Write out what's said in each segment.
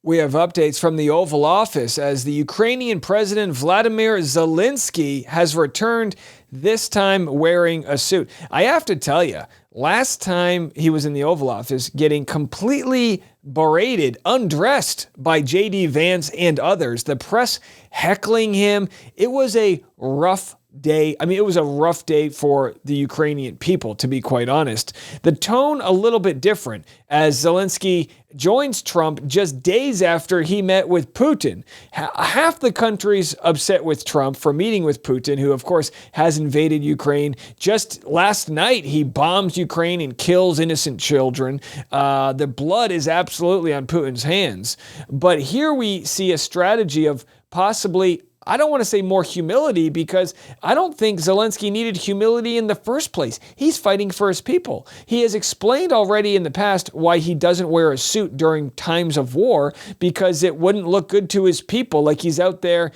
We have updates from the Oval Office as the Ukrainian President Vladimir Zelensky has returned, this time wearing a suit. I have to tell you, last time he was in the Oval Office getting completely berated, undressed by J.D. Vance and others, the press heckling him, it was a rough day. I mean, it was a rough day for the Ukrainian people, to be quite honest. The tone a little bit different as Zelensky joins Trump just days after he met with Putin. Half the country's upset with Trump for meeting with Putin, who of course has invaded Ukraine. Just last night, he bombs Ukraine and kills innocent children. The blood is absolutely on Putin's hands. But here we see a strategy of possibly, I don't want to say more humility, because I don't think Zelensky needed humility in the first place. He's fighting for his people. He has explained already in the past why he doesn't wear a suit during times of war, because it wouldn't look good to his people, like he's out there,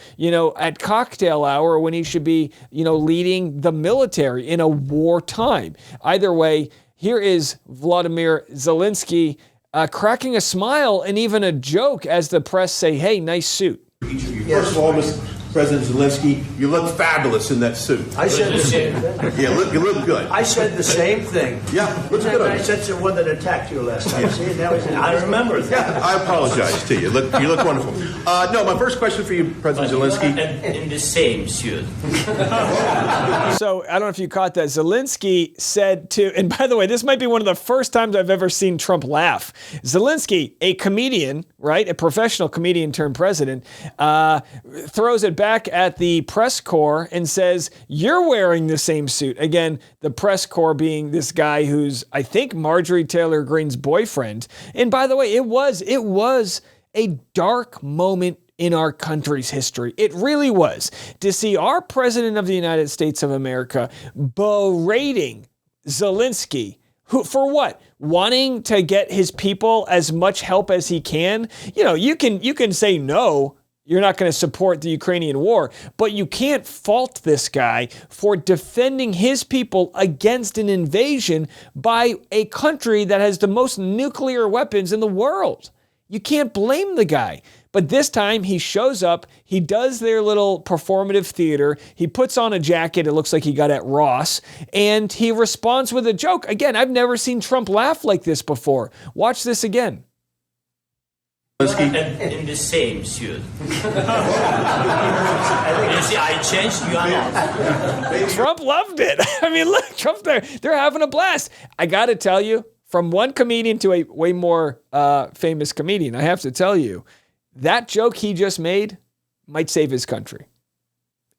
at cocktail hour when he should be, leading the military in a wartime. Either way, here is Vladimir Zelensky cracking a smile and even a joke as the press say, hey, nice suit. First of all, Mr. President Zelensky, you look fabulous in that suit. I said the same thing. Yeah, you look good. I said the same thing. Yeah, looks good on I you. said the one that attacked you last time. See, now I remember that. I apologize to you. You look wonderful. No, my first question for you, President Zelensky. In the same suit. So I don't know if you caught that. Zelensky said to, and by the way, this might be one of the first times I've ever seen Trump laugh. Zelensky, a comedian, right, a professional comedian turned president, throws it back at the press corps and says, you're wearing the same suit. Again, the press corps being this guy who's, I think, Marjorie Taylor Greene's boyfriend. And by the way, it was a dark moment in our country's history. It really was, to see our president of the United States of America berating Zelensky, who, for what? Wanting to get his people as much help as he can. You can say no, you're not going to support the Ukrainian war, but you can't fault this guy for defending his people against an invasion by a country that has the most nuclear weapons in the world. You can't blame the guy. But this time he shows up, he does their little performative theater, he puts on a jacket, it looks like he got at Ross, and he responds with a joke. Again, I've never seen Trump laugh like this before. Watch this again. In the same suit. You see, I changed, you are not. Trump loved it. I mean, look, Trump's there. They're having a blast. I got to tell you, from one comedian to a way more famous comedian, I have to tell you, that joke he just made might save his country.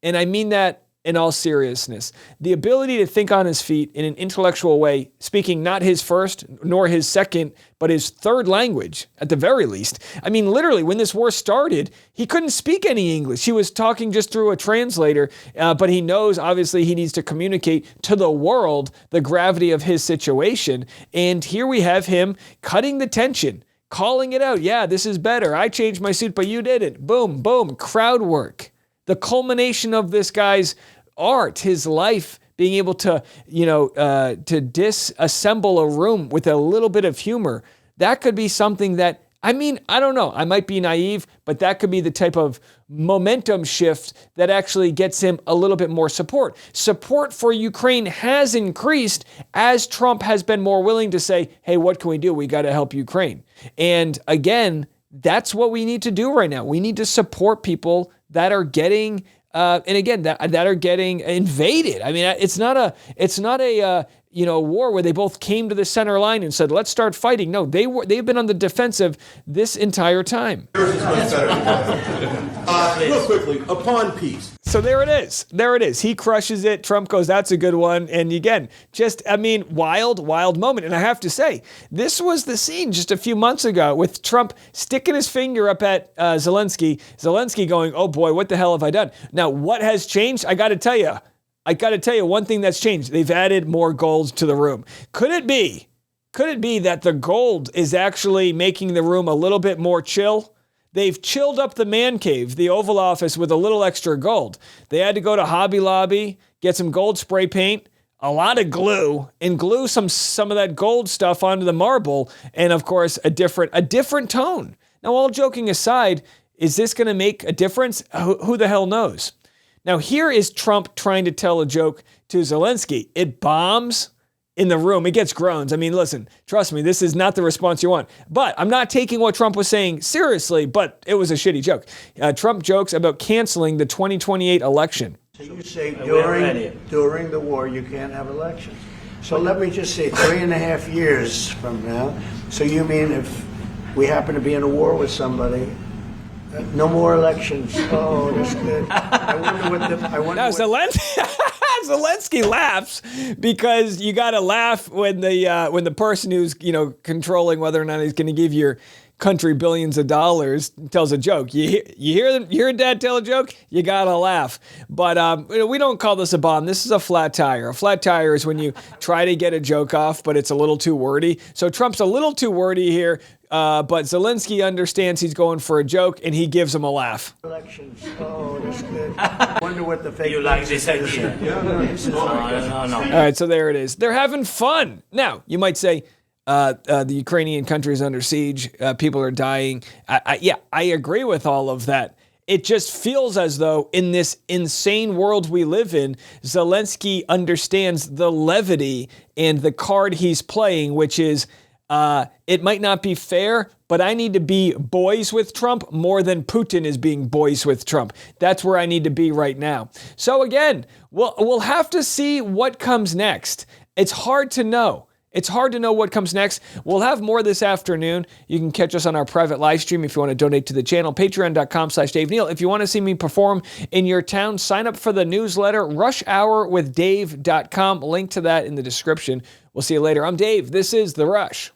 And I mean that in all seriousness. The ability to think on his feet in an intellectual way, speaking not his first nor his second, but his third language, at the very least. I mean, literally, when this war started, he couldn't speak any English. He was talking just through a translator, but he knows, obviously, he needs to communicate to the world the gravity of his situation. And here we have him cutting the tension, calling it out. Yeah, this is better. I changed my suit, but you didn't. Boom, boom, crowd work. The culmination of this guy's art, his life, being able to, to disassemble a room with a little bit of humor, that could be something that, I don't know, I might be naive, but that could be the type of momentum shift that actually gets him a little bit more support. Support for Ukraine has increased as Trump has been more willing to say, hey, what can we do? We got to help Ukraine. And again, that's what we need to do right now. We need to support people that are getting that are getting invaded. I mean, it's not a war where they both came to the center line and said, let's start fighting. No, they've been on the defensive this entire time. Real quickly, upon peace. So there it is. He crushes it. Trump goes, that's a good one. And again, wild moment. And I have to say, this was the scene just a few months ago with Trump sticking his finger up at Zelensky. Zelensky going, oh boy, what the hell have I done? Now, what has changed? I got to tell you one thing that's changed. They've added more gold to the room. Could it be that the gold is actually making the room a little bit more chill? They've chilled up the man cave, the Oval Office, with a little extra gold. They had to go to Hobby Lobby, get some gold spray paint, a lot of glue, and glue some of that gold stuff onto the marble, and of course, a different tone. Now, all joking aside, is this going to make a difference? Who the hell knows? Now, here is Trump trying to tell a joke to Zelensky. It bombs in the room. It gets groans. I mean, listen, trust me, this is not the response you want. But I'm not taking what Trump was saying seriously, but it was a shitty joke. Trump jokes about canceling the 2028 election. So you say during the war you can't have elections. So let me just say 3.5 years from now. So you mean if we happen to be in a war with somebody, no more elections? Oh, that's good. I wonder Now, Zelensky laughs because you got to laugh when the person who's controlling whether or not he's going to give your country billions of dollars tells a joke. You hear dad tell a joke, you got to laugh. But we don't call this a bomb. This is a flat tire. A flat tire is when you try to get a joke off, but it's a little too wordy. So Trump's a little too wordy here. But Zelensky understands he's going for a joke, and he gives him a laugh. Elections. Oh, that's good. I wonder what the fake. You like this idea? No. All right, so there it is. They're having fun. Now, you might say, the Ukrainian country is under siege. People are dying. I agree with all of that. It just feels as though in this insane world we live in, Zelensky understands the levity and the card he's playing, which is, it might not be fair, but I need to be boys with Trump more than Putin is being boys with Trump. That's where I need to be right now. So again, we'll have to see what comes next. It's hard to know. It's hard to know what comes next. We'll have more this afternoon. You can catch us on our private live stream if you want to donate to the channel, patreon.com/Dave Neal. If you want to see me perform in your town, sign up for the newsletter, rushhourwithdave.com. Link to that in the description. We'll see you later. I'm Dave. This is The Rush.